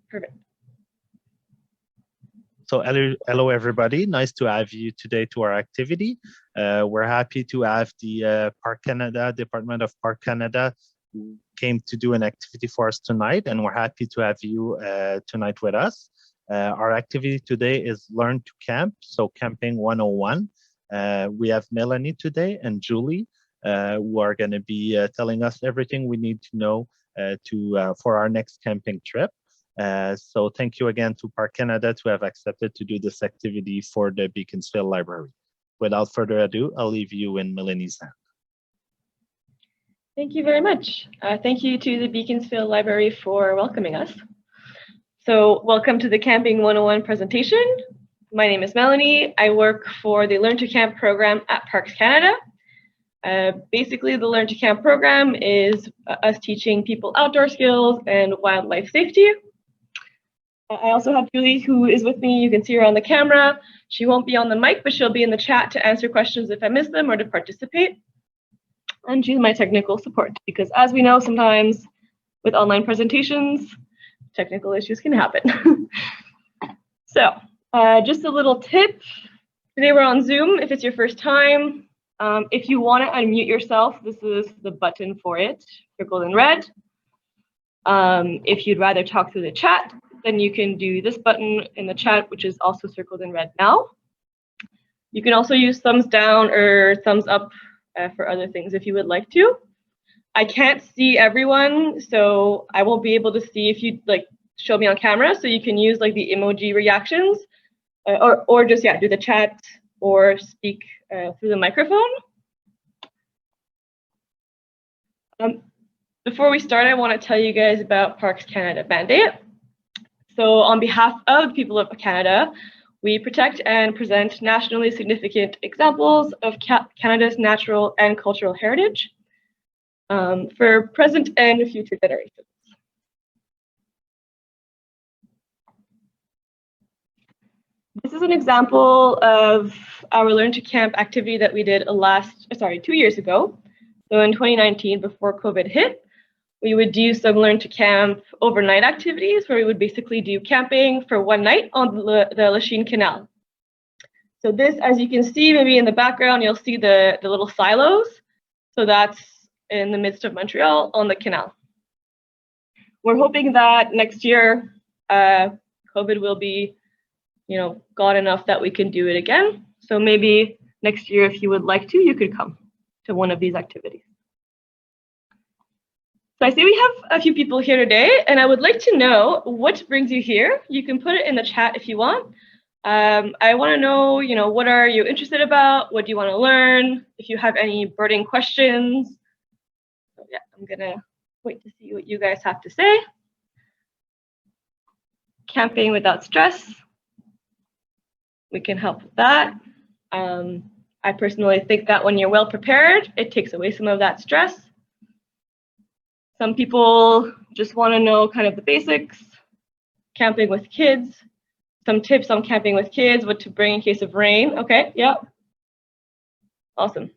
Perfect. So hello, everybody. Nice to have you today to our activity. We're happy to have the Park Canada, Department of Park Canada, who came to do an activity for us tonight, and we're happy to have you tonight with us. Our activity today is Learn to Camp, so Camping 101. We have Melanie today and Julie, who are going to be telling us everything we need to know for our next camping trip. So thank you again to Park Canada to have accepted to do this activity for the Beaconsfield Library. Without further ado, I'll leave you in Melanie's hand. Thank you very much. Thank you to the Beaconsfield Library for welcoming us. So welcome to the Camping 101 presentation. My name is Melanie. I work for the Learn to Camp program at Parks Canada. Basically, the Learn to Camp program is us teaching people outdoor skills and wildlife safety. I also have Julie, who is with me. You can see her on the camera. She won't be on the mic, but she'll be in the chat to answer questions if I miss them or to participate. And she's my technical support, because as we know, sometimes with online presentations, technical issues can happen. So just a little tip. Today we're on Zoom if it's your first time. If you want to unmute yourself, this is the button for it, circled in red. If you'd rather talk through the chat, then you can do this button in the chat, which is also circled in red now. You can also use thumbs down or thumbs up for other things if you would like to. I can't see everyone, so I won't be able to see if you show me on camera, so you can use like the emoji reactions or just do the chat or speak through the microphone. Before we start, I want to tell you guys about Parks Canada Mandate. So on behalf of the people of Canada, we protect and present nationally significant examples of Canada's natural and cultural heritage for present and future generations. This is an example of our Learn to Camp activity that we did 2 years ago. So in 2019, before COVID hit, we would do some Learn to Camp overnight activities where we would basically do camping for one night on the Lachine Canal. So this, as you can see, maybe in the background, you'll see the little silos. So that's in the midst of Montreal on the canal. We're hoping that next year, COVID will be, gone enough that we can do it again. So maybe next year, if you would like to, you could come to one of these activities. So I see we have a few people here today, and I would like to know what brings you here. You can put it in the chat if you want. I want to know, what are you interested about? What do you want to learn? If you have any burning questions. So yeah, I'm gonna wait to see what you guys have to say. Camping without stress. We can help with that. I personally think that when you're well prepared, it takes away some of that stress. Some people just want to know kind of the basics. Camping with kids. Some tips on camping with kids, what to bring in case of rain. Okay, yeah. Awesome.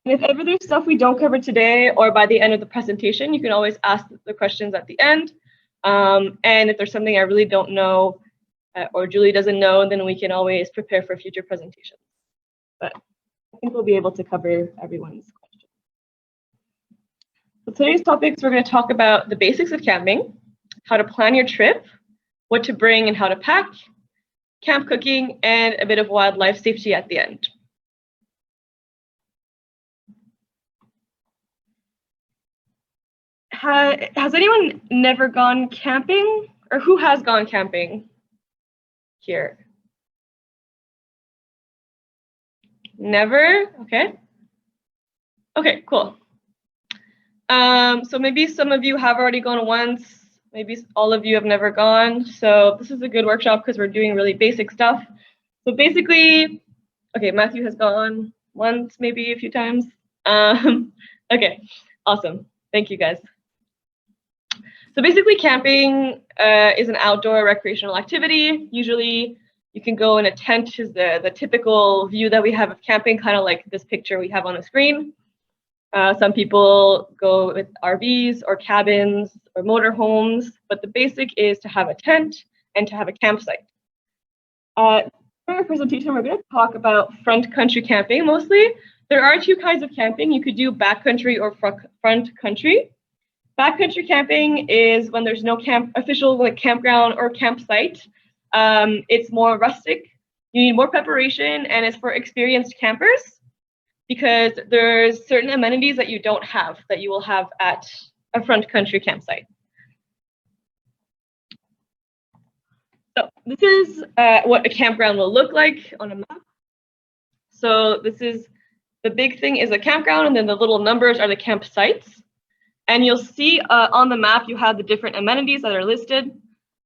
And if ever there's stuff we don't cover today or by the end of the presentation, you can always ask the questions at the end. And if there's something I really don't know or Julie doesn't know, then we can always prepare for future presentations. But I think we'll be able to cover everyone's questions. So today's topics, we're going to talk about the basics of camping, how to plan your trip, what to bring and how to pack, camp cooking, and a bit of wildlife safety at the end. Has anyone never gone camping? Or who has gone camping here? Never? Okay. Okay, cool. So maybe some of you have already gone once, maybe all of you have never gone. So this is a good workshop because we're doing really basic stuff. So basically, okay, Matthew has gone once, maybe a few times. Okay, awesome. Thank you guys. So basically camping is an outdoor recreational activity. Usually you can go in a tent, is the typical view that we have of camping, kind of like this picture we have on the screen. Some people go with RVs or cabins or motorhomes, but the basic is to have a tent and to have a campsite. For our presentation, we're going to talk about front country camping mostly. There are two kinds of camping. You could do backcountry or front country. Backcountry camping is when there's no official campground or campsite. It's more rustic. You need more preparation, and it's for experienced campers because there's certain amenities that you don't have that you will have at a front country campsite. So this is what a campground will look like on a map. So this is, the big thing is a campground, and then the little numbers are the campsites. And you'll see on the map, you have the different amenities that are listed,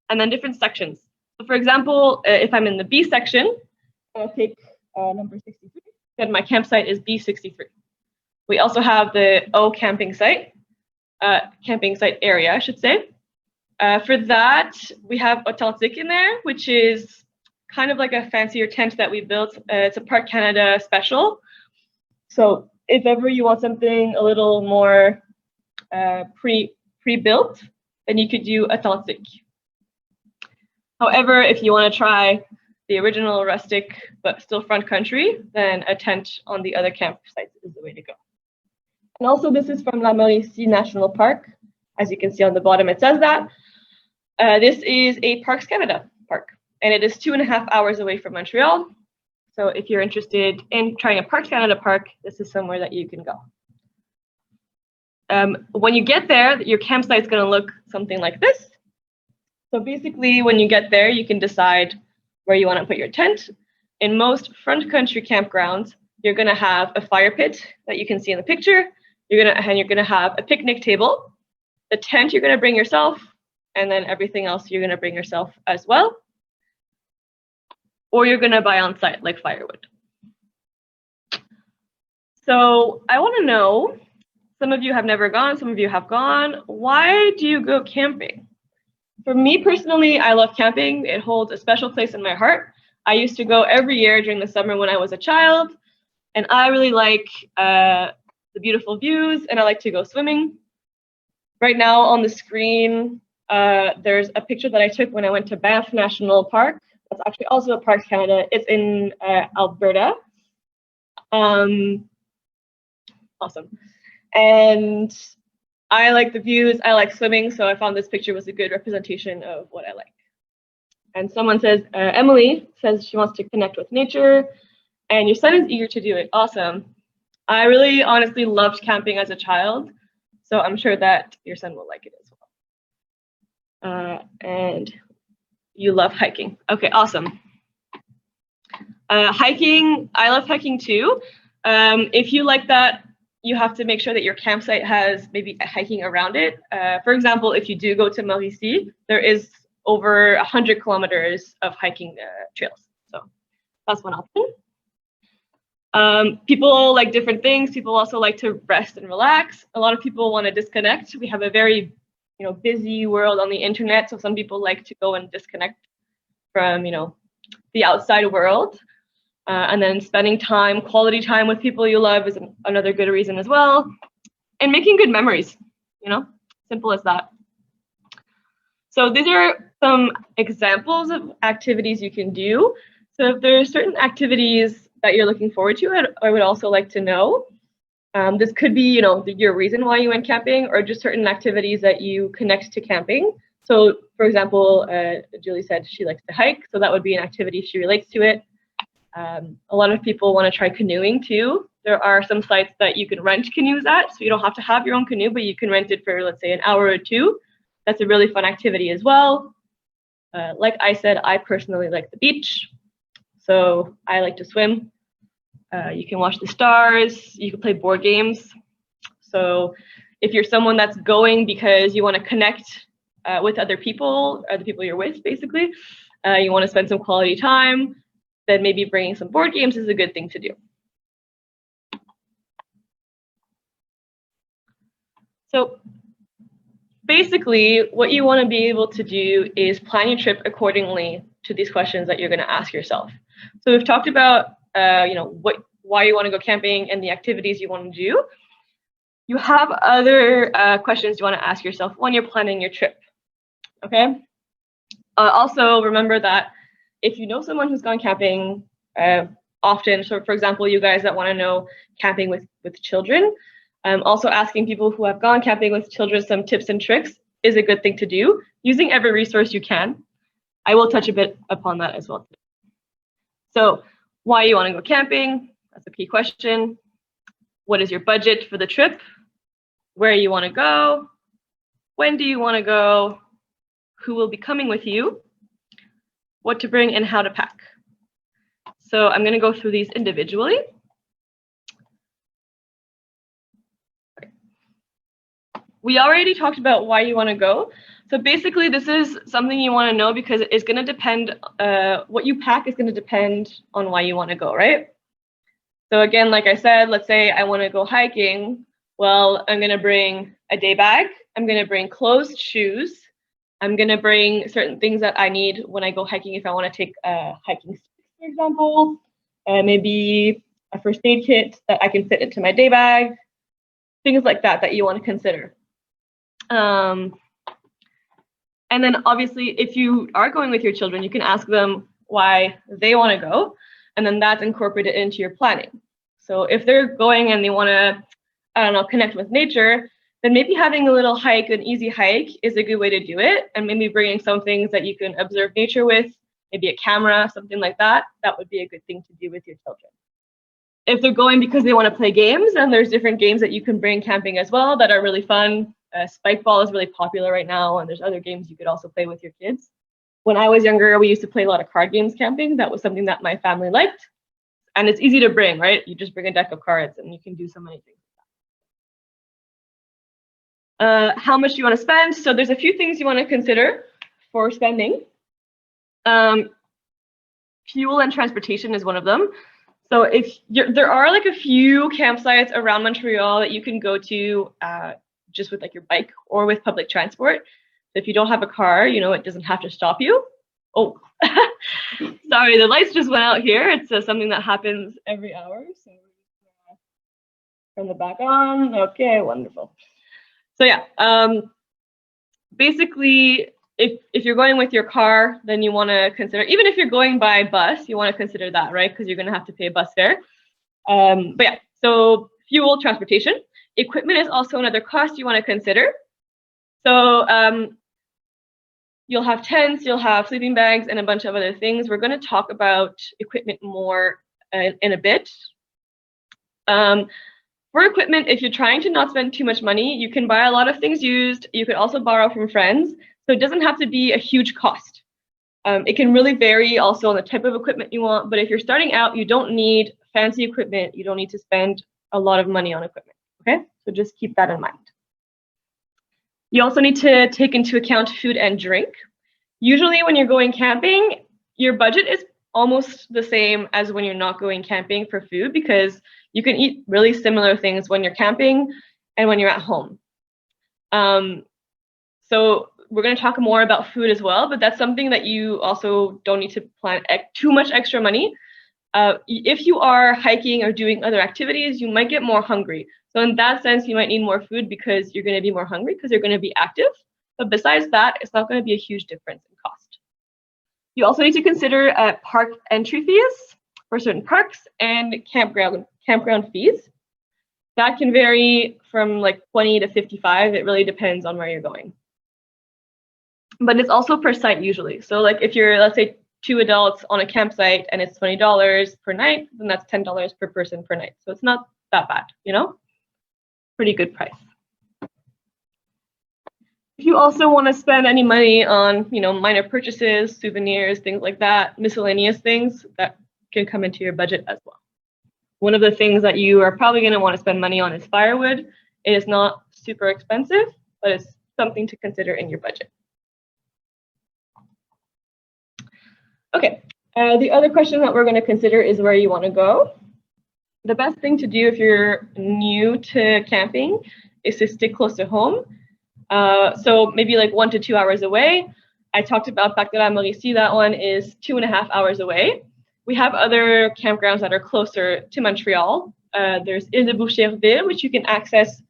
and then different sections. So for example, if I'm in the B section, I'll take number 63, then my campsite is B63. We also have the O camping site area, I should say. For that, we have Authentic in there, which is kind of like a fancier tent that we built. It's a Park Canada special. So if ever you want something a little more pre-built, then you could do Authentic. However, if you want to try the original rustic but still front country, then a tent on the other campsites is the way to go. And also, this is from La Mauricie National Park. As you can see on the bottom, it says that. This is a Parks Canada park, and it is 2.5 hours away from Montreal. So if you're interested in trying a Parks Canada park, this is somewhere that you can go. When you get there, your campsite is going to look something like this. So basically, when you get there, you can decide where you want to put your tent. In most front country campgrounds, you're going to have a fire pit that you can see in the picture. You're going to have a picnic table. The tent you're going to bring yourself, and then everything else you're going to bring yourself as well. Or you're going to buy on site, like firewood. So I want to know, some of you have never gone, some of you have gone. Why do you go camping? For me personally, I love camping. It holds a special place in my heart. I used to go every year during the summer when I was a child, and I really like the beautiful views, and I like to go swimming. Right now on the screen, there's a picture that I took when I went to Banff National Park. That's actually also a Parks Canada. It's in Alberta. Awesome. And I like the views, I like swimming, so I found this picture was a good representation of what I like. And someone says, Emily says she wants to connect with nature, and your son is eager to do it. Awesome. I really honestly loved camping as a child, so I'm sure that your son will like it as well. And you love hiking. Okay, awesome. Hiking, I love hiking too. If you like that, you have to make sure that your campsite has maybe hiking around it. For example, if you do go to Mauricie, there is over 100 kilometers of hiking trails. So that's one option. People like different things. People also like to rest and relax. A lot of people want to disconnect. We have a very busy world on the internet. So some people like to go and disconnect from the outside world. And then spending time, quality time with people you love is another good reason as well. And making good memories, simple as that. So these are some examples of activities you can do. So if there are certain activities that you're looking forward to, I would also like to know. This could be, your reason why you went camping, or just certain activities that you connect to camping. So for example, Julie said she likes to hike, so that would be an activity she relates to it. A lot of people want to try canoeing too. There are some sites that you can rent canoes at, so you don't have to have your own canoe, but you can rent it for, let's say, an hour or two. That's a really fun activity as well. Like I said, I personally like the beach, so I like to swim. You can watch the stars, you can play board games. So if you're someone that's going because you want to connect with other people, or the people you're with, basically, you want to spend some quality time, then maybe bringing some board games is a good thing to do. So basically, what you want to be able to do is plan your trip accordingly to these questions that you're going to ask yourself. So we've talked about, why you want to go camping and the activities you want to do. you have other questions you want to ask yourself when you're planning your trip. Okay. Also, remember that if you know someone who's gone camping often, so for example, you guys that want to know camping with children, also asking people who have gone camping with children some tips and tricks is a good thing to do, using every resource you can. I will touch a bit upon that as well. So why you want to go camping, that's a key question. What is your budget for the trip? Where you want to go? When do you want to go? Who will be coming with you? What to bring and how to pack. So I'm going to go through these individually. We already talked about why you want to go. So basically, this is something you want to know because it's going to depend, what you pack is going to depend on why you want to go, right? So again, like I said, let's say I want to go hiking. Well, I'm going to bring a day bag. I'm going to bring closed shoes. I'm going to bring certain things that I need when I go hiking if I want to take a hiking stick, for example. Maybe a first aid kit that I can fit into my day bag. Things like that that you want to consider. And then obviously, if you are going with your children, you can ask them why they want to go, and then that's incorporated into your planning. So if they're going and they want to, I don't know, connect with nature, then maybe having a little hike, an easy hike, is a good way to do it, and maybe bringing some things that you can observe nature with, maybe a camera, something like that. That would be a good thing to do with your children. If they're going because they want to play games, and there's different games that you can bring camping as well that are really fun. Spike ball is really popular right now, and there's other games you could also play with your kids. When I was younger, we used to play a lot of card games camping. That was something that my family liked. And it's easy to bring, right? You just bring a deck of cards and you can do so many things. How much do you want to spend? So there's a few things you want to consider for spending. Fuel and transportation is one of them. So if there are like a few campsites around Montreal that you can go to just with like your bike or with public transport. So if you don't have a car, you know, it doesn't have to stop you. Oh, sorry, the lights just went out here. It's something that happens every hour. So turn the back on. Okay, wonderful. So yeah, basically, if you're going with your car, then you want to consider, even if you're going by bus, you want to consider that, right? Because you're going to have to pay a bus fare. But yeah, so fuel, transportation. Equipment is also another cost you want to consider. So you'll have tents, you'll have sleeping bags, and a bunch of other things. We're going to talk about equipment more in a bit. For equipment, if you're trying to not spend too much money, you can buy a lot of things used. You could also borrow from friends. So it doesn't have to be a huge cost. It can really vary also on the type of equipment you want. But if you're starting out, you don't need fancy equipment. You don't need to spend a lot of money on equipment. Okay, so just keep that in mind. You also need to take into account food and drink. Usually when you're going camping, your budget is almost the same as when you're not going camping for food, because you can eat really similar things when you're camping and when you're at home. So we're going to talk more about food as well, but that's something that you also don't need to plan too much extra money. If you are hiking or doing other activities, you might get more hungry. So in that sense, you might need more food because you're going to be more hungry because you're going to be active. But besides that, it's not going to be a huge difference in cost. You also need to consider park entry fees for certain parks and campground fees. That can vary from like 20 to 55. It really depends on where you're going. But it's also per site usually. So like if you're, let's say, 2 adults on a campsite and it's $20 per night, then that's $10 per person per night. So it's not that bad, you know? Pretty good price. If you also want to spend any money on, you know, minor purchases, souvenirs, things like that, miscellaneous things, that can come into your budget as well. One of the things that you are probably going to want to spend money on is firewood. It is not super expensive, but it's something to consider in your budget. Okay, the other question that we're going to consider is where you want to go. The best thing to do if you're new to camping is to stick close to home. So maybe like 1 to 2 hours away. I talked about Mauricie, that one is 2.5 hours away. We have other campgrounds that are closer to Montreal. There's Ile de Boucherville, which you can access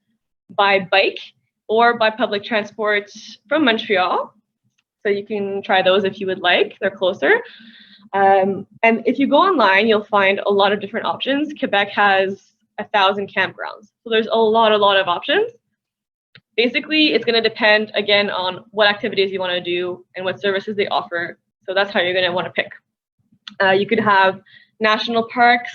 by bike or by public transport from Montreal. So you can try those if you would like, they're closer. And if you go online, you'll find a lot of different options. Quebec has 1,000 campgrounds. So there's a lot of options. Basically, it's going to depend, again, on what activities you want to do and what services they offer. So that's how you're going to want to pick. You could have national parks,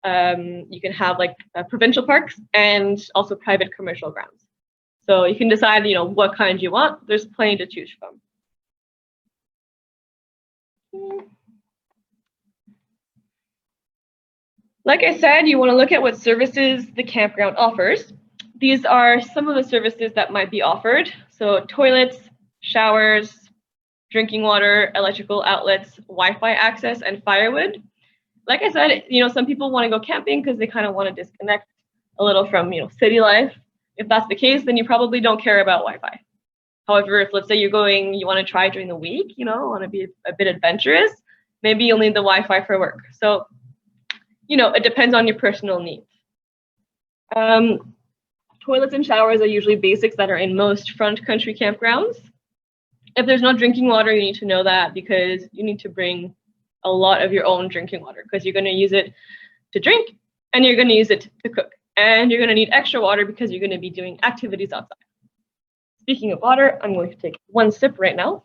you can have like provincial parks, and also private commercial grounds. So you can decide, what kind you want. There's plenty to choose from. Like I said, you want to look at what services the campground offers. These are some of the services that might be offered. So toilets, showers, drinking water, electrical outlets, Wi-Fi access, and firewood. Like I said, some people want to go camping because they kind of want to disconnect a little from, city life. If that's the case, then you probably don't care about Wi-Fi. However, if let's say you want to try during the week, want to be a bit adventurous, maybe you'll need the Wi-Fi for work. So, it depends on your personal needs. Toilets and showers are usually basics that are in most front country campgrounds. If there's no drinking water, you need to know that because you need to bring a lot of your own drinking water because you're going to use it to drink and you're going to use it to cook. And you're going to need extra water because you're going to be doing activities outside. Speaking of water, I'm going to take one sip right now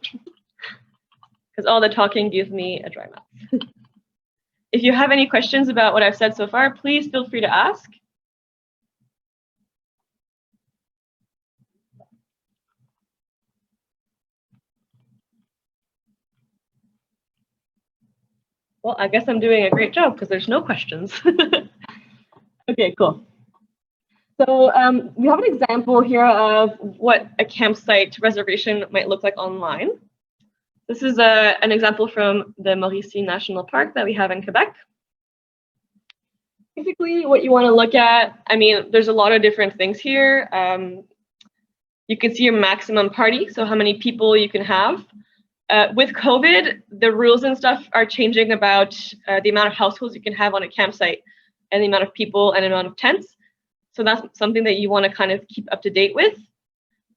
because all the talking gives me a dry mouth. If you have any questions about what I've said so far, please feel free to ask. Well, I guess I'm doing a great job because there's no questions. Okay, cool. So we have an example here of what a campsite reservation might look like online. This is an example from the Mauricie National Park that we have in Quebec. Basically, what you want to look at, there's a lot of different things here. You can see your maximum party, so how many people you can have. With COVID, the rules and stuff are changing about the amount of households you can have on a campsite and the amount of people and amount of tents. So that's something that you want to kind of keep up to date with.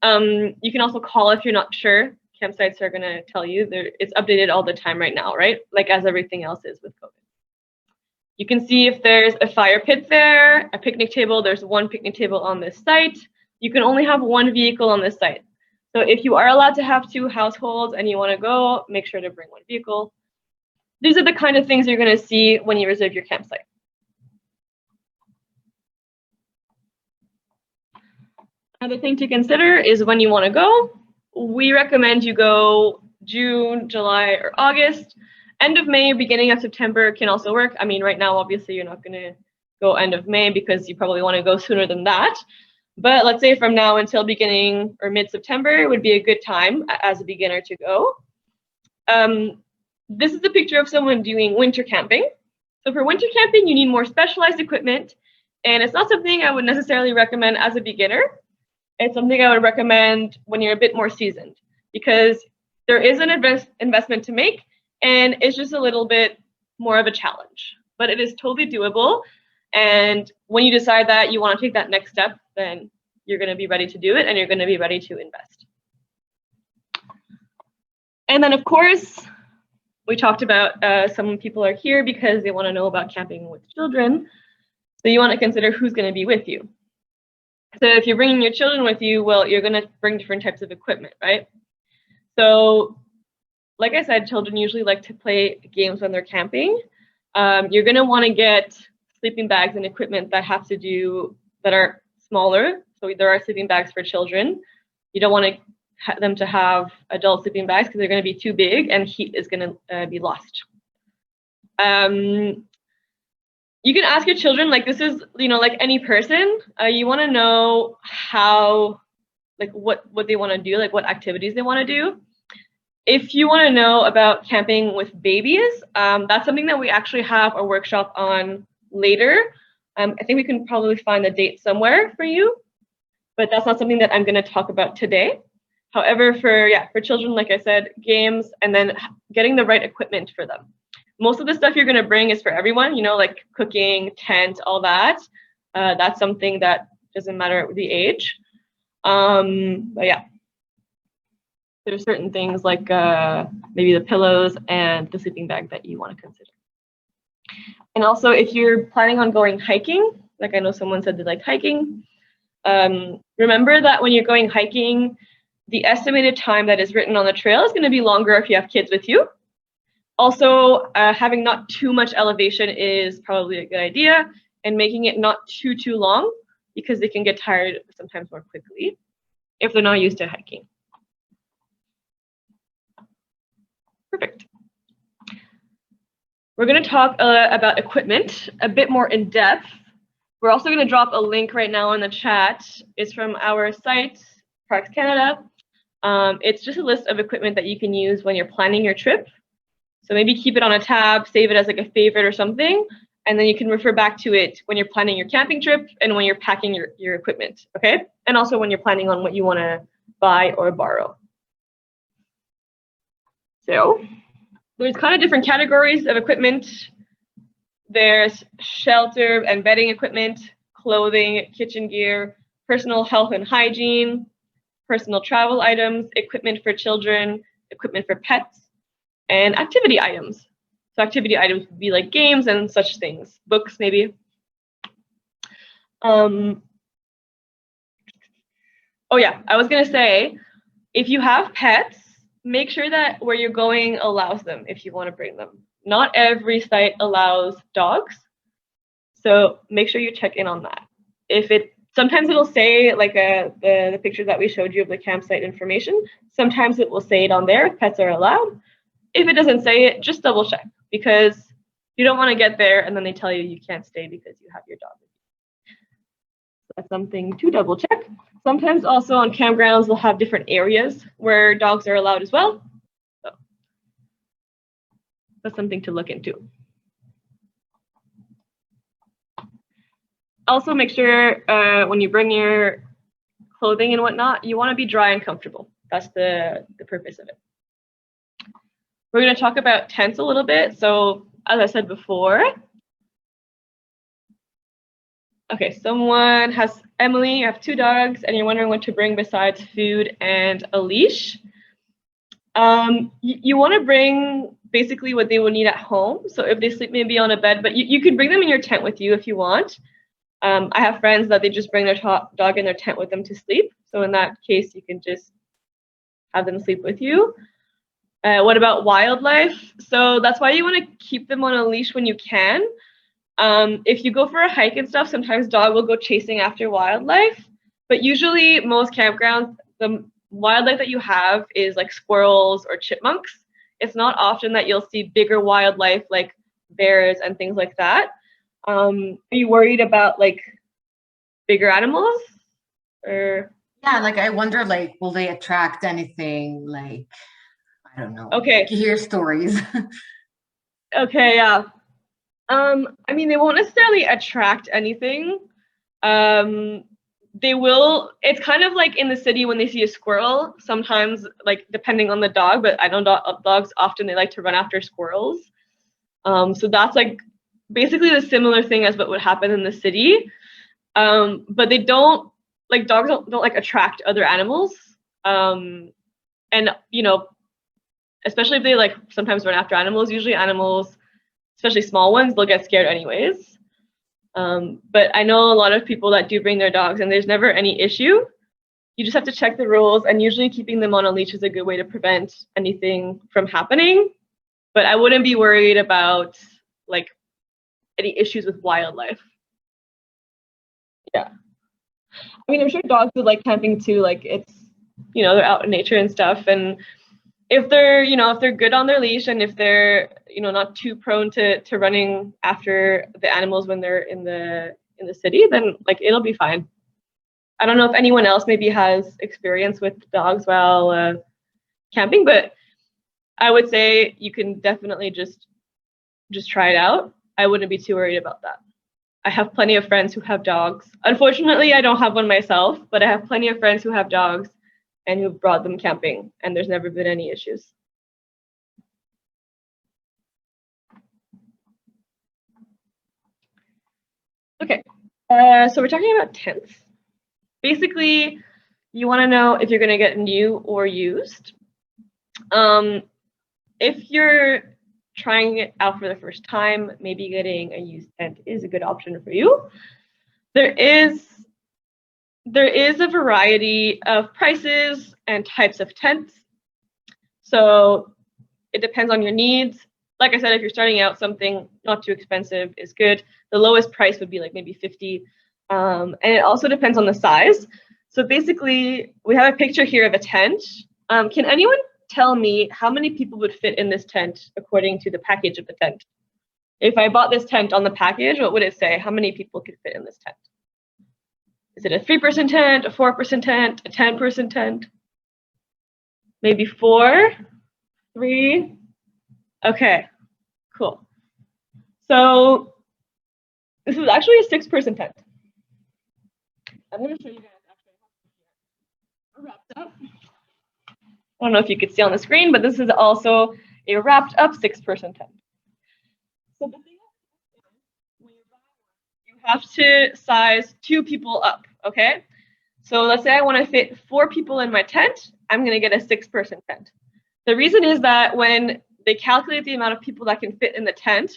You can also call if you're not sure. Campsites are going to tell you. It's updated all the time right now, right? Like as everything else is with COVID. You can see if there's a fire pit there, a picnic table. There's one picnic table on this site. You can only have one vehicle on this site. So if you are allowed to have 2 households and you want to go, make sure to bring one vehicle. These are the kind of things you're going to see when you reserve your campsite. Another thing to consider is when you want to go. We recommend you go June, July, or August. End of May, beginning of September can also work. Right now, obviously, you're not going to go end of May because you probably want to go sooner than that. But let's say from now until beginning or mid-September would be a good time as a beginner to go. This is a picture of someone doing winter camping. So for winter camping, you need more specialized equipment. And it's not something I would necessarily recommend as a beginner. It's something I would recommend when you're a bit more seasoned because there is an investment to make and it's just a little bit more of a challenge. But it is totally doable. And when you decide that you want to take that next step, then you're going to be ready to do it and you're going to be ready to invest. And then, of course, we talked about some people are here because they want to know about camping with children. So you want to consider who's going to be with you. So if you're bringing your children with you, well, you're going to bring different types of equipment, right? So like I said, children usually like to play games when they're camping. You're going to want to get sleeping bags and equipment that are smaller. So there are sleeping bags for children. You don't want them to have adult sleeping bags because they're going to be too big and heat is going to be lost. You can ask your children, like this is, like any person, you want to know how, like what they want to do, like what activities they want to do. If you want to know about camping with babies, that's something that we actually have a workshop on later. I think we can probably find the date somewhere for you, but that's not something that I'm going to talk about today. However, for children, like I said, games and then getting the right equipment for them. Most of the stuff you're going to bring is for everyone, like cooking, tent, all that. That's something that doesn't matter the age. But yeah, there's certain things like maybe the pillows and the sleeping bag that you want to consider. And also, if you're planning on going hiking, like I know someone said they like hiking, remember that when you're going hiking, the estimated time that is written on the trail is going to be longer if you have kids with you. Also, having not too much elevation is probably a good idea, and making it not too long, because they can get tired sometimes more quickly if they're not used to hiking. Perfect. We're going to talk about equipment a bit more in depth. We're also going to drop a link right now in the chat. It's from our site, Parks Canada. It's just a list of equipment that you can use when you're planning your trip. So maybe keep it on a tab, save it as like a favorite or something, and then you can refer back to it when you're planning your camping trip and when you're packing your equipment, okay? And also when you're planning on what you want to buy or borrow. So there's kind of different categories of equipment. There's shelter and bedding equipment, clothing, kitchen gear, personal health and hygiene, personal travel items, equipment for children, equipment for pets, and activity items. So activity items would be like games and such things, books maybe. Oh yeah, I was gonna say, if you have pets, make sure that where you're going allows them if you want to bring them. Not every site allows dogs, so make sure you check in on that. Sometimes it'll say like the picture that we showed you of the campsite information. Sometimes it will say it on there if pets are allowed. If it doesn't say it, just double check, because you don't want to get there and then they tell you you can't stay because you have your dog with you. So that's something to double check. Sometimes also on campgrounds, they'll have different areas where dogs are allowed as well. So that's something to look into. Also make sure when you bring your clothing and whatnot, you want to be dry and comfortable. That's the purpose of it. We're going to talk about tents a little bit. So as I said before, okay, Emily, you have 2 dogs and you're wondering what to bring besides food and a leash. You want to bring basically what they will need at home. So if they sleep maybe on a bed, but you can bring them in your tent with you if you want. I have friends that they just bring their dog in their tent with them to sleep. So in that case, you can just have them sleep with you. What about wildlife? So that's why you want to keep them on a leash when you can. If you go for a hike and stuff, sometimes dog will go chasing after wildlife. But usually most campgrounds, the wildlife that you have is like squirrels or chipmunks. It's not often that you'll see bigger wildlife like bears and things like that. Are you worried about like bigger animals? Or yeah, like I wonder, like, will they attract anything? Like, I don't know. Okay. You hear stories. Okay, yeah. I mean, they won't necessarily attract anything. They will. It's kind of like in the city when they see a squirrel. Sometimes, like depending on the dog, but I know dogs often they like to run after squirrels. So that's like basically the similar thing as what would happen in the city. But they don't like dogs don't like attract other animals. And you know, especially if they like sometimes run after animals. Usually animals, especially small ones, they'll get scared anyways. But I know a lot of people that do bring their dogs and there's never any issue. You just have to check the rules, and usually keeping them on a leash is a good way to prevent anything from happening. But I wouldn't be worried about like any issues with wildlife. Yeah. I mean, I'm sure dogs would like camping too. Like it's, they're out in nature and stuff. And if they're, if they're good on their leash and if they're, not too prone to running after the animals when they're in the city, then like it'll be fine. I don't know if anyone else maybe has experience with dogs while camping, but I would say you can definitely just try it out. I wouldn't be too worried about that. I have plenty of friends who have dogs. Unfortunately, I don't have one myself, but I have plenty of friends who have dogs and who've brought them camping, and there's never been any issues. Okay, so we're talking about tents. Basically, you want to know if you're going to get new or used. If you're trying it out for the first time, maybe getting a used tent is a good option for you. There is a variety of prices and types of tents. So it depends on your needs. Like I said, if you're starting out, something not too expensive is good. The lowest price would be like maybe 50. And it also depends on the size. So basically, we have a picture here of a tent. Can anyone tell me how many people would fit in this tent according to the package of the tent? If I bought this tent on the package, what would it say? How many people could fit in this tent? Is it a 3-person tent, a 4-person tent, a 10-person tent? Maybe 4, 3. Okay, cool. So this is actually a 6-person tent. I'm going to show you guys actually wrapped up. I don't know if you could see on the screen, but this is also a wrapped up 6-person tent. So the thing is, when you buy one, you have to size 2 people up, okay? So let's say I want to fit 4 people in my tent, I'm going to get a 6-person tent. The reason is that when they calculate the amount of people that can fit in the tent,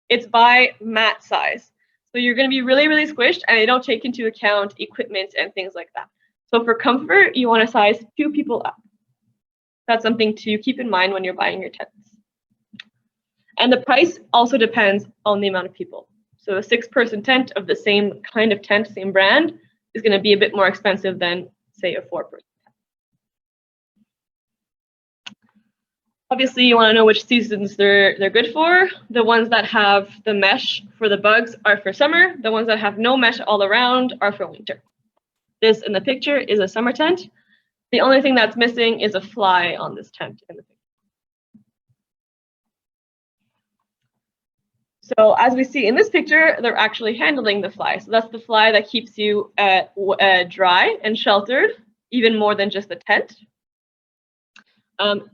it's by mat size. So you're going to be really, really squished, and they don't take into account equipment and things like that. So for comfort, you want to size 2 people up. That's something to keep in mind when you're buying your tents. And the price also depends on the amount of people. So a 6-person tent of the same kind of tent, same brand, is going to be a bit more expensive than, say, a 4-person tent. Obviously, you want to know which seasons they're good for. The ones that have the mesh for the bugs are for summer. The ones that have no mesh all around are for winter. This in the picture is a summer tent. The only thing that's missing is a fly on this tent in the picture. So as we see in this picture, they're actually handling the fly. So that's the fly that keeps you dry and sheltered, even more than just the tent.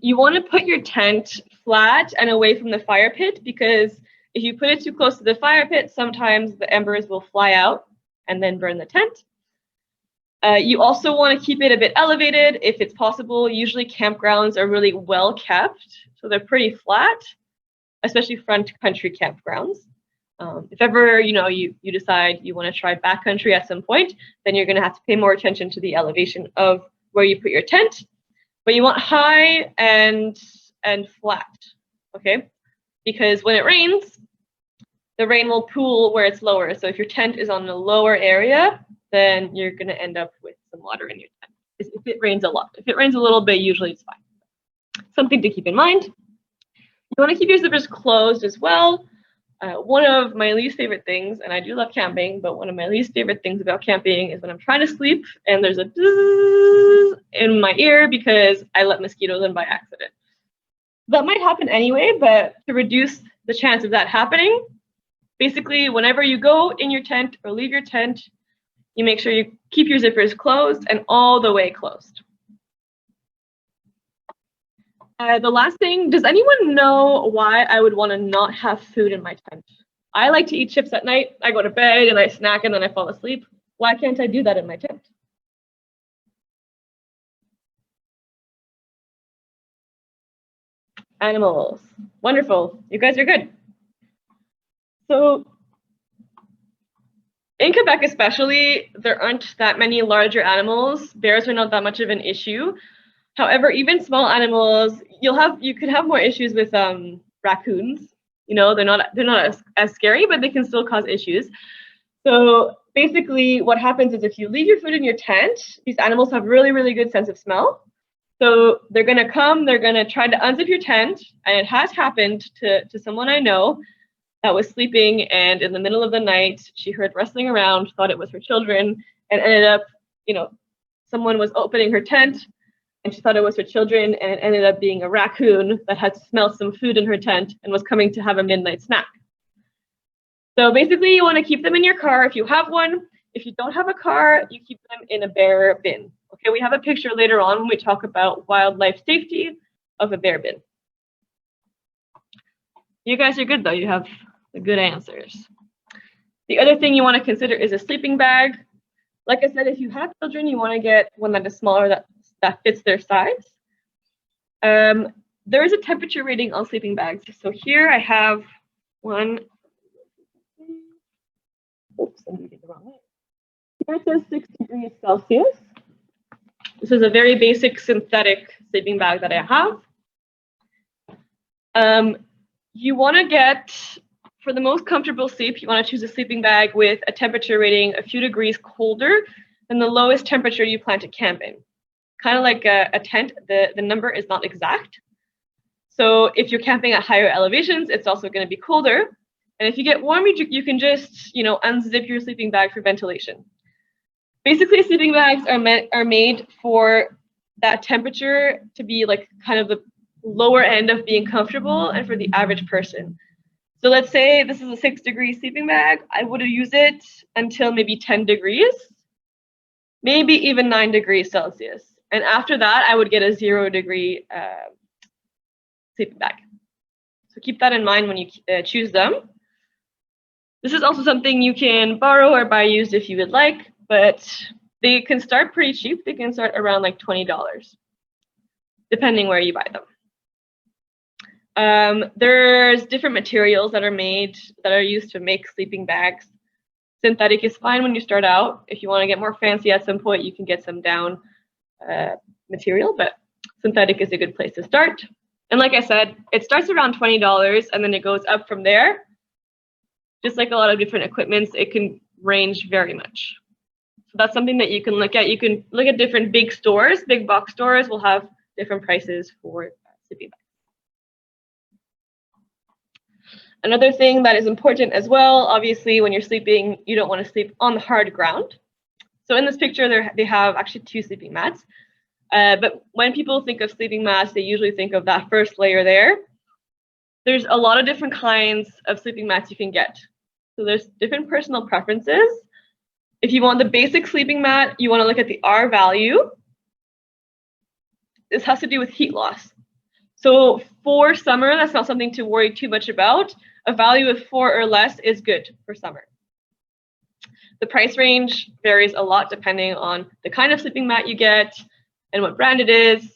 You want to put your tent flat and away from the fire pit, because if you put it too close to the fire pit, sometimes the embers will fly out and then burn the tent. You also want to keep it a bit elevated if it's possible. Usually campgrounds are really well kept, so they're pretty flat, especially front country campgrounds. If ever you decide you want to try backcountry at some point, then you're going to have to pay more attention to the elevation of where you put your tent. But you want high and flat, okay? Because when it rains, the rain will pool where it's lower. So if your tent is on the lower area, then you're going to end up with some water in your tent. If it rains a lot. If it rains a little bit, usually it's fine. Something to keep in mind. You want to keep your zippers closed as well. One of my least favorite things, and I do love camping, but one of my least favorite things about camping is when I'm trying to sleep and there's a bzzz in my ear because I let mosquitoes in by accident. That might happen anyway, but to reduce the chance of that happening, basically whenever you go in your tent or leave your tent, you make sure you keep your zippers closed and all the way closed. The last thing, does anyone know why I would want to not have food in my tent? I like to eat chips at night. I go to bed and I snack and then I fall asleep. Why can't I do that in my tent? Animals. Wonderful. You guys are good. So in Quebec especially, there aren't that many larger animals. Bears are not that much of an issue. However, even small animals, you could have more issues with raccoons. They're not as scary, but they can still cause issues. So basically what happens is if you leave your food in your tent, these animals have really, really good sense of smell. So they're going to come, they're going to try to unzip your tent. And it has happened to someone I know that was sleeping, and in the middle of the night, she heard rustling around, thought it was her children, and ended up, someone was opening her tent, and she thought it was her children, and it ended up being a raccoon that had smelled some food in her tent and was coming to have a midnight snack. So basically, you want to keep them in your car if you have one. If you don't have a car, you keep them in a bear bin. Okay, we have a picture later on when we talk about wildlife safety of a bear bin. You guys are good though, you have the good answers. The other thing you want to consider is a sleeping bag. Like I said, if you have children, you want to get one that is smaller that fits their size. There is a temperature rating on sleeping bags. So here I have one. Oops, I'm reading the wrong way. Here it says 6 degrees Celsius. This is a very basic synthetic sleeping bag that I have. You want to get, for the most comfortable sleep, you want to choose a sleeping bag with a temperature rating a few degrees colder than the lowest temperature you plan to camp in. Kind of like a tent, the number is not exact. So if you're camping at higher elevations, it's also going to be colder. And if you get warm, you can just, unzip your sleeping bag for ventilation. Basically, sleeping bags are made for that temperature to be like kind of the lower end of being comfortable and for the average person. So let's say this is a 6 degree sleeping bag. I would use it until maybe 10 degrees, maybe even 9 degrees Celsius. And after that, I would get a 0 degree sleeping bag. So keep that in mind when you choose them. This is also something you can borrow or buy used if you would like, but they can start pretty cheap. They can start around like $20, depending where you buy them. There's different materials that are used to make sleeping bags. Synthetic is fine when you start out. If you want to get more fancy at some point, you can get some down material, but synthetic is a good place to start. And like I said, it starts around $20 and then it goes up from there. Just like a lot of different equipments, it can range very much. So that's something that you can look at. You can look at different big stores. Big box stores will have different prices for sleeping bags. Another thing that is important as well, obviously, when you're sleeping, you don't want to sleep on the hard ground. So in this picture, they have actually 2 sleeping mats. But when people think of sleeping mats, they usually think of that first layer there. There's a lot of different kinds of sleeping mats you can get. So there's different personal preferences. If you want the basic sleeping mat, you want to look at the R value. This has to do with heat loss. So for summer, that's not something to worry too much about. A value of 4 or less is good for summer. The price range varies a lot depending on the kind of sleeping mat you get and what brand it is.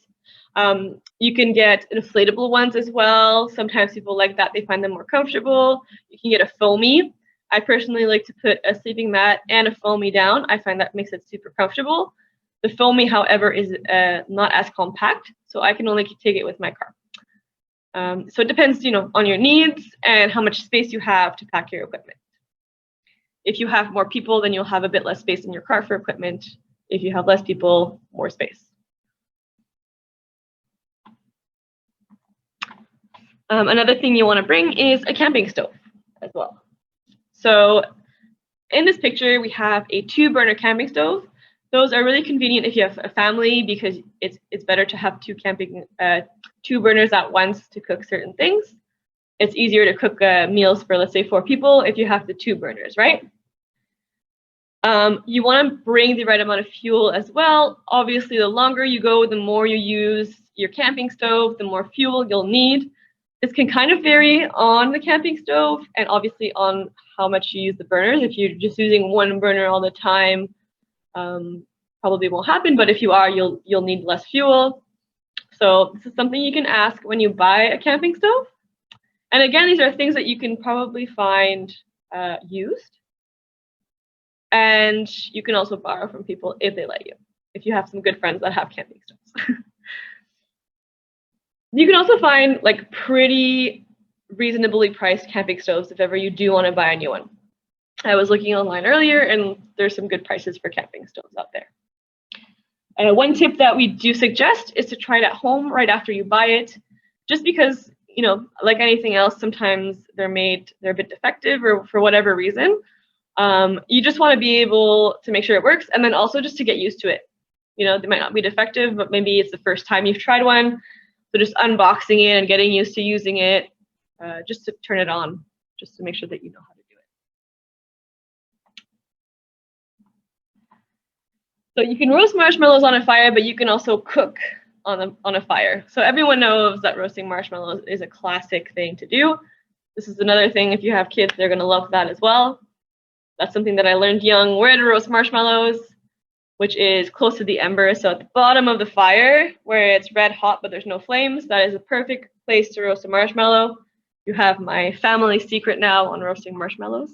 You can get inflatable ones as well. Sometimes people like that. They find them more comfortable. You can get a foamy. I personally like to put a sleeping mat and a foamy down. I find that makes it super comfortable. The foamy, however, is not as compact, so I can only take it with my car. So it depends, on your needs and how much space you have to pack your equipment. If you have more people, then you'll have a bit less space in your car for equipment. If you have less people, more space. Another thing you want to bring is a camping stove as well. So in this picture, we have a 2-burner camping stove. Those are really convenient if you have a family because it's better to have 2 burners at once to cook certain things. It's easier to cook meals for, let's say, 4 people if you have the 2 burners, right? You want to bring the right amount of fuel as well. Obviously, the longer you go, the more you use your camping stove, the more fuel you'll need. This can kind of vary on the camping stove and obviously on how much you use the burners. If you're just using 1 burner all the time, probably won't happen. But if you are, you'll need less fuel. So this is something you can ask when you buy a camping stove. And again, these are things that you can probably find used. And you can also borrow from people if they let you, if you have some good friends that have camping stoves. You can also find like pretty reasonably priced camping stoves if ever you do want to buy a new one. I was looking online earlier and there's some good prices for camping stoves out there. One tip that we do suggest is to try it at home right after you buy it, just because, like anything else, sometimes they're a bit defective or for whatever reason. You just want to be able to make sure it works and then also just to get used to it. They might not be defective, but maybe it's the first time you've tried one. So just unboxing it and getting used to using it, just to turn it on, just to make sure that you know how to do it. So you can roast marshmallows on a fire, but you can also cook on a fire. So everyone knows that roasting marshmallows is a classic thing to do. This is another thing, if you have kids, they're going to love that as well. That's something that I learned young, where to roast marshmallows. which is close to the ember. So at the bottom of the fire, where it's red hot but there's no flames, that is a perfect place to roast a marshmallow. You have my family secret now on roasting marshmallows.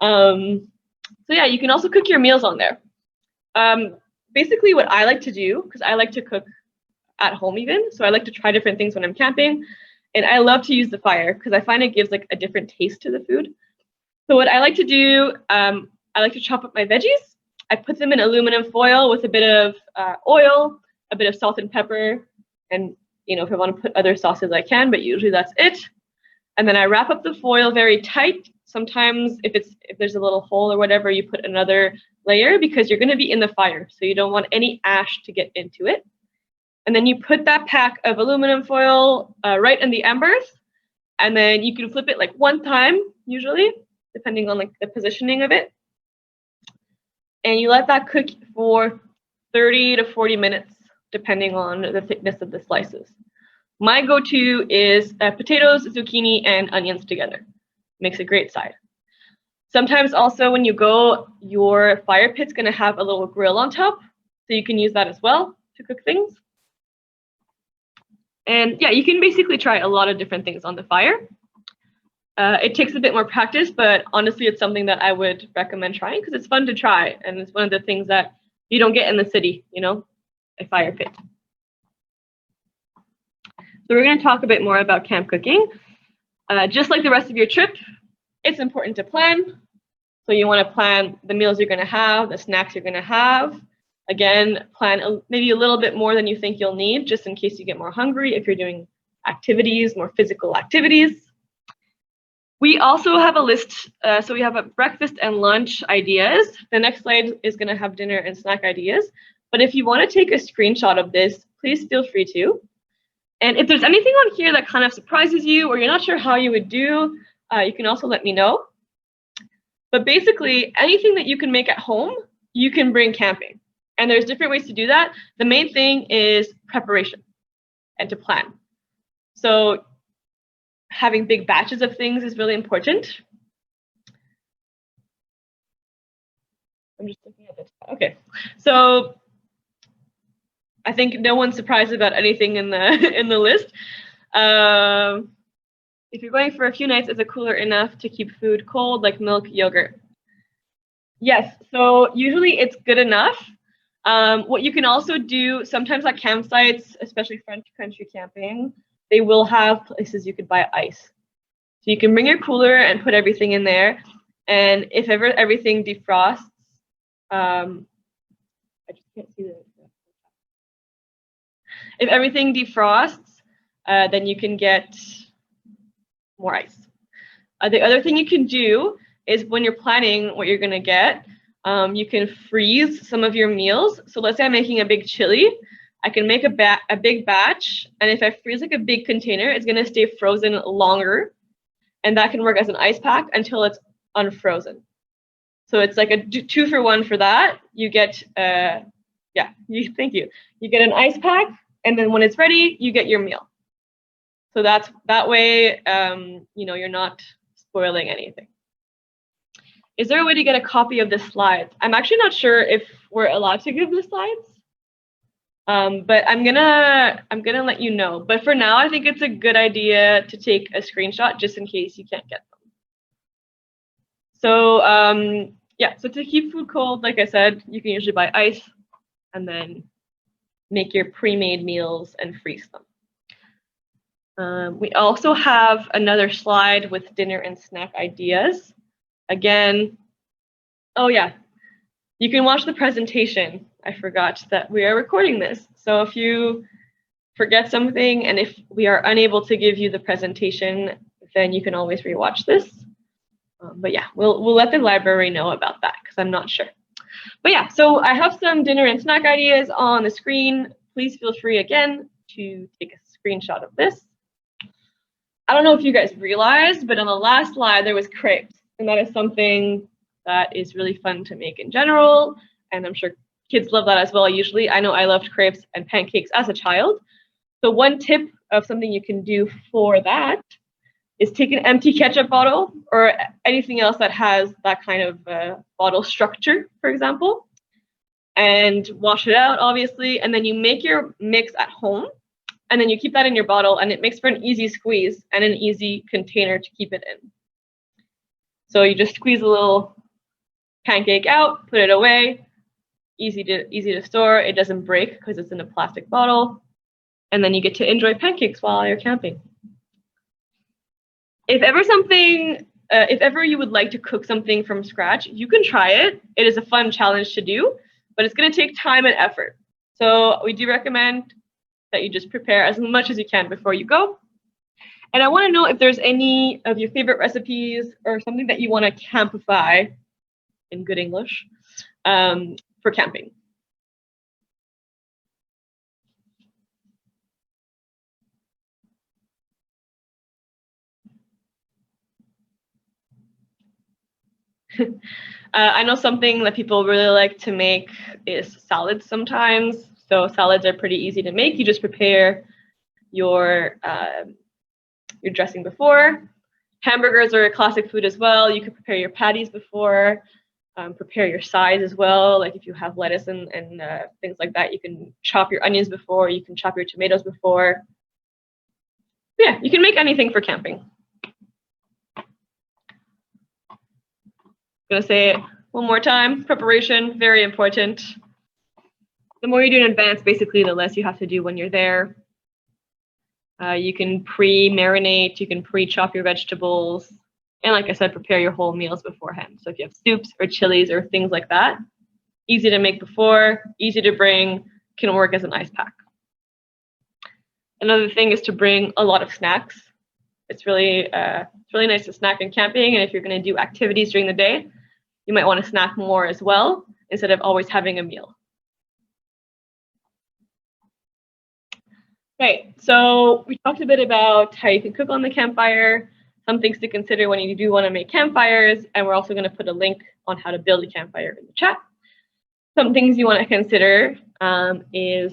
So yeah, you can also cook your meals on there. Basically what I like to do, because I like to cook at home even, so I like to try different things when I'm camping, and I love to use the fire because I find it gives like a different taste to the food. So what I like to do, I like to chop up my veggies. I put them in aluminum foil with a bit of oil, a bit of salt and pepper, and if I want to put other sauces I can, but usually that's it. And then I wrap up the foil very tight. Sometimes if there's a little hole or whatever, you put another layer because you're going to be in the fire, so you don't want any ash to get into it. And then you put that pack of aluminum foil right in the embers, and then you can flip it like one time usually, depending on like the positioning of it. And you let that cook for 30 to 40 minutes, depending on the thickness of the slices. My go-to is potatoes, zucchini, and onions together. Makes a great side. Sometimes also when you go, your fire pit's going to have a little grill on top, so you can use that as well to cook things. And yeah, you can basically try a lot of different things on the fire. It takes a bit more practice, but honestly, it's something that I would recommend trying because it's fun to try, and it's one of the things that you don't get in the city, a fire pit. So we're going to talk a bit more about camp cooking. Just like the rest of your trip, it's important to plan. So you want to plan the meals you're going to have, the snacks you're going to have. Again, plan maybe a little bit more than you think you'll need, just in case you get more hungry if you're doing activities, more physical activities. We also have a list, so we have a breakfast and lunch ideas. The next slide is going to have dinner and snack ideas. But if you want to take a screenshot of this, please feel free to. And if there's anything on here that kind of surprises you or you're not sure how you would do, you can also let me know. But basically, anything that you can make at home, you can bring camping. And there's different ways to do that. The main thing is preparation and to plan. So having big batches of things is really important. I'm just looking at this. Okay, so I think no one's surprised about anything in the list. If you're going for a few nights, is it cooler enough to keep food cold, like milk, yogurt? Yes, so usually it's good enough. What you can also do, sometimes at campsites, especially French country camping, they will have places you could buy ice. So you can bring your cooler and put everything in there. And if ever everything defrosts, I just can't see the. If everything defrosts, then you can get more ice. The other thing you can do is when you're planning what you're going to get, you can freeze some of your meals. So let's say I'm making a big chili. I can make a big batch, and if I freeze like a big container, it's going to stay frozen longer, and that can work as an ice pack until it's unfrozen. So it's like a 2-for-1 for that. You get, thank you. You get an ice pack, and then when it's ready, you get your meal. So that way, you're not spoiling anything. Is there a way to get a copy of the slides? I'm actually not sure if we're allowed to give the slides. But I'm gonna let you know. But for now, I think it's a good idea to take a screenshot just in case you can't get them. So so to keep food cold, like I said, you can usually buy ice and then make your pre-made meals and freeze them. We also have another slide with dinner and snack ideas. Again, oh yeah, you can watch the presentation. I forgot that we are recording this. So if you forget something and if we are unable to give you the presentation, then you can always rewatch this. But yeah, we'll let the library know about that because I'm not sure. But yeah, so I have some dinner and snack ideas on the screen. Please feel free again to take a screenshot of this. I don't know if you guys realized, but on the last slide there was crepes, and that is something that is really fun to make in general, and I'm sure kids love that as well. Usually, I know I loved crepes and pancakes as a child. So one tip of something you can do for that is take an empty ketchup bottle or anything else that has that kind of bottle structure, for example. and wash it out, obviously. And then you make your mix at home, and then you keep that in your bottle, and it makes for an easy squeeze and an easy container to keep it in. So you just squeeze a little pancake out, put it away, easy to store. It doesn't break because it's in a plastic bottle. And then you get to enjoy pancakes while you're camping. If ever you would like to cook something from scratch, you can try it. It is a fun challenge to do, but it's going to take time and effort. So we do recommend that you just prepare as much as you can before you go. And I want to know if there's any of your favorite recipes or something that you want to campify, in good English, for camping. I know something that people really like to make is salads sometimes. So salads are pretty easy to make. You just prepare your dressing before. Hamburgers are a classic food as well. You could prepare your patties before, prepare your sides as well. Like if you have lettuce and things like that, you can chop your onions before, you can chop your tomatoes before. Yeah, you can make anything for camping. I'm gonna say it one more time. Preparation, very important. The more you do in advance, basically, the less you have to do when you're there. You can pre-marinate, you can pre-chop your vegetables, and like I said, prepare your whole meals beforehand. So if you have soups or chilies or things like that, easy to make before, easy to bring, can work as an ice pack. Another thing is to bring a lot of snacks. It's really nice to snack in camping, and if you're going to do activities during the day, you might want to snack more as well instead of always having a meal. Right, so we talked a bit about how you can cook on the campfire, some things to consider when you do want to make campfires, and we're also going to put a link on how to build a campfire in the chat. Some things you want to consider is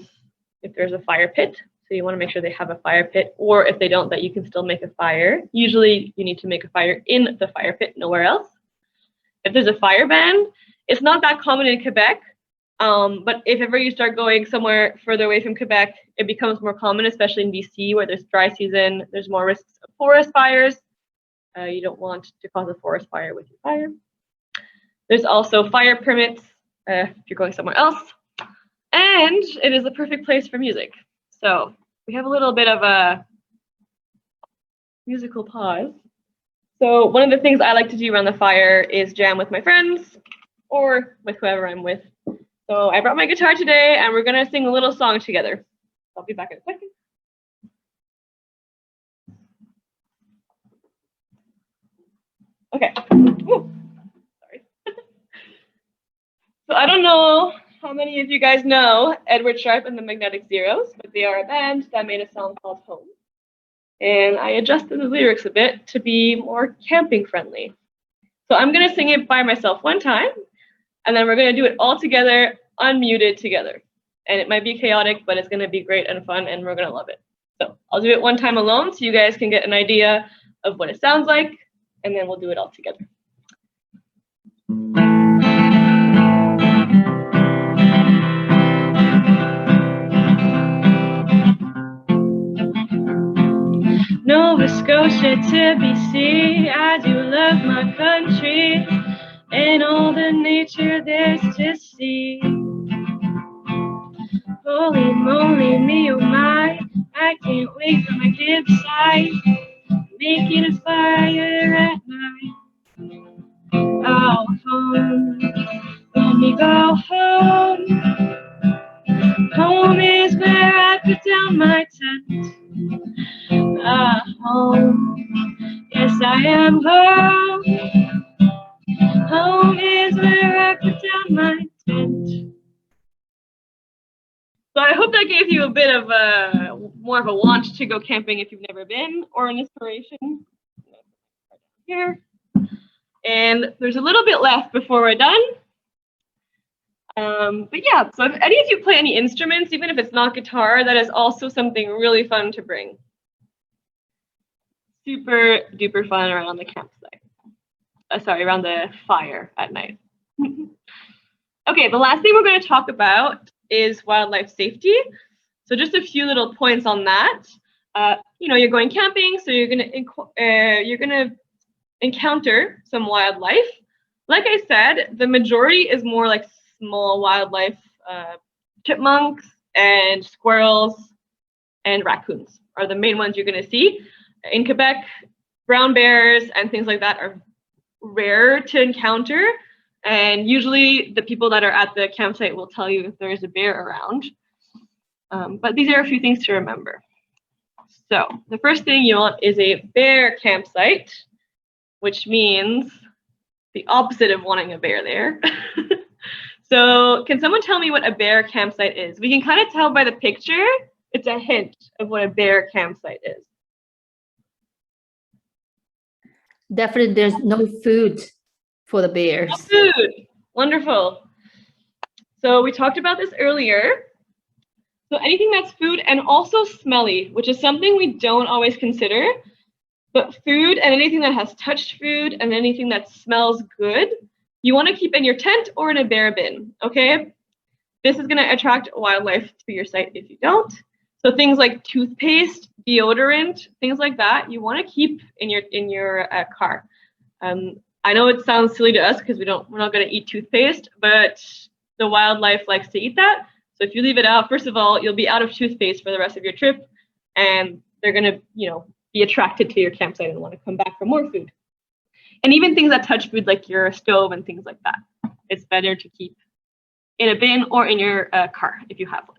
if there's a fire pit. So you want to make sure they have a fire pit, or if they don't, that you can still make a fire. Usually you need to make a fire in the fire pit, nowhere else. If there's a fire ban, it's not that common in Quebec, but if ever you start going somewhere further away from Quebec, it becomes more common, especially in BC where there's dry season, there's more risks of forest fires. You don't want to cause a forest fire with your fire. There's also fire permits if you're going somewhere else. And it is the perfect place for music. So we have a little bit of a musical pause. So one of the things I like to do around the fire is jam with my friends or with whoever I'm with. So I brought my guitar today and we're going to sing a little song together. I'll be back in a second. Okay. Ooh, sorry. So I don't know how many of you guys know Edward Sharpe and the Magnetic Zeros, but they are a band that made a song called Home. And I adjusted the lyrics a bit to be more camping friendly. So I'm going to sing it by myself one time, and then we're going to do it all together, unmuted together. And it might be chaotic, but it's going to be great and fun, and we're going to love it. So I'll do it one time alone so you guys can get an idea of what it sounds like, and then we'll do it all together. Nova Scotia to BC, I do love my country and all the nature there's to see. Holy moly, me oh my, I can't wait for my campsite, making a fire at night. Oh, home, let me go home. Home is where I put down my tent. Home, yes I am home. Home is where I put down my tent. So I hope that gave you a bit of more of a want to go camping if you've never been, or an inspiration. Here. And there's a little bit left before we're done. But yeah, so if any of you play any instruments, even if it's not guitar, that is also something really fun to bring. Super duper fun around the campsite. Sorry, around the fire at night. Okay, the last thing we're going to talk about is wildlife safety. So just a few little points on that. You're going camping, so you're gonna encounter some wildlife. Like I said, the majority is more like small wildlife, chipmunks and squirrels and raccoons are the main ones you're gonna see. In Quebec, brown bears and things like that are rare to encounter. And usually the people that are at the campsite will tell you if there's a bear around. But these are a few things to remember. So the first thing you want is a bear campsite, which means the opposite of wanting a bear there. So can someone tell me what a bear campsite is? We can kind of tell by the picture. It's a hint of what a bear campsite is. Definitely, there's no food for the bears. No food. Wonderful. So we talked about this earlier. So anything that's food and also smelly, which is something we don't always consider, but food and anything that has touched food and anything that smells good, you want to keep in your tent or in a bear bin, okay? This is going to attract wildlife to your site if you don't. So things like toothpaste, deodorant, things like that, you want to keep in your car. I know it sounds silly to us because we're not going to eat toothpaste, but the wildlife likes to eat that. So if you leave it out, first of all, you'll be out of toothpaste for the rest of your trip, and they're going to, be attracted to your campsite and want to come back for more food. And even things that touch food, like your stove and things like that, it's better to keep in a bin or in your car if you have one.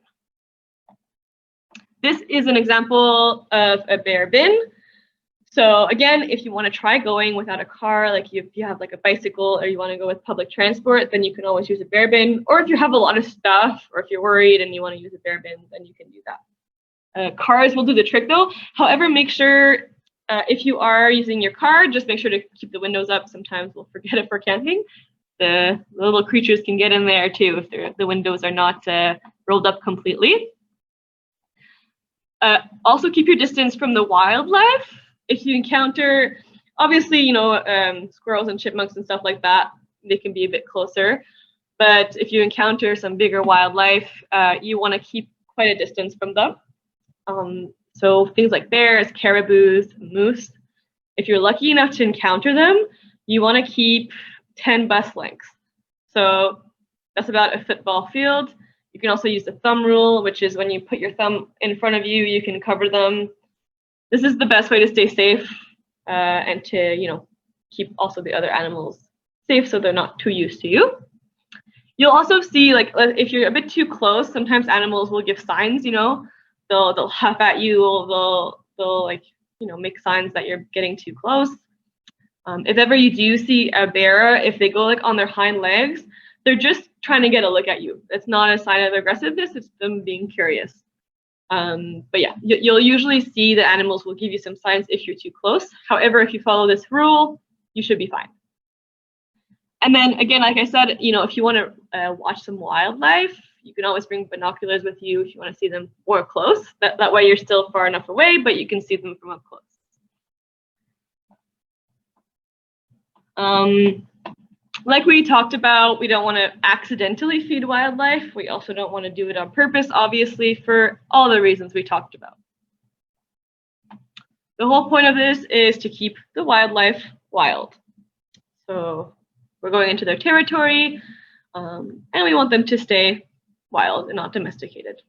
This is an example of a bear bin. So again, if you want to try going without a car, like if you have like a bicycle or you want to go with public transport, then you can always use a bear bin. Or if you have a lot of stuff, or if you're worried and you want to use a bear bin, then you can do that. Cars will do the trick though. However, make sure if you are using your car, just make sure to keep the windows up. Sometimes we'll forget it for camping. The little creatures can get in there too if the windows are not rolled up completely. Also keep your distance from the wildlife. If you encounter, obviously, squirrels and chipmunks and stuff like that, they can be a bit closer. But if you encounter some bigger wildlife, you want to keep quite a distance from them. So things like bears, caribous, moose, if you're lucky enough to encounter them, you want to keep 10 bus lengths. So that's about a football field. You can also use the thumb rule, which is when you put your thumb in front of you, you can cover them. This is the best way to stay safe and to, keep also the other animals safe so they're not too used to you. You'll also see, like, if you're a bit too close, sometimes animals will give signs, they'll huff at you, they'll like, make signs that you're getting too close. If ever you do see a bear, if they go like on their hind legs, they're just trying to get a look at you. It's not a sign of aggressiveness, it's them being curious. But yeah, you'll usually see the animals will give you some signs if you're too close. However, if you follow this rule, you should be fine. And then again, like I said, if you want to watch some wildlife, you can always bring binoculars with you if you want to see them more close. That way you're still far enough away, but you can see them from up close. Like we talked about, we don't want to accidentally feed wildlife. We also don't want to do it on purpose, obviously, for all the reasons we talked about. The whole point of this is to keep the wildlife wild. So we're going into their territory, and we want them to stay wild and not domesticated.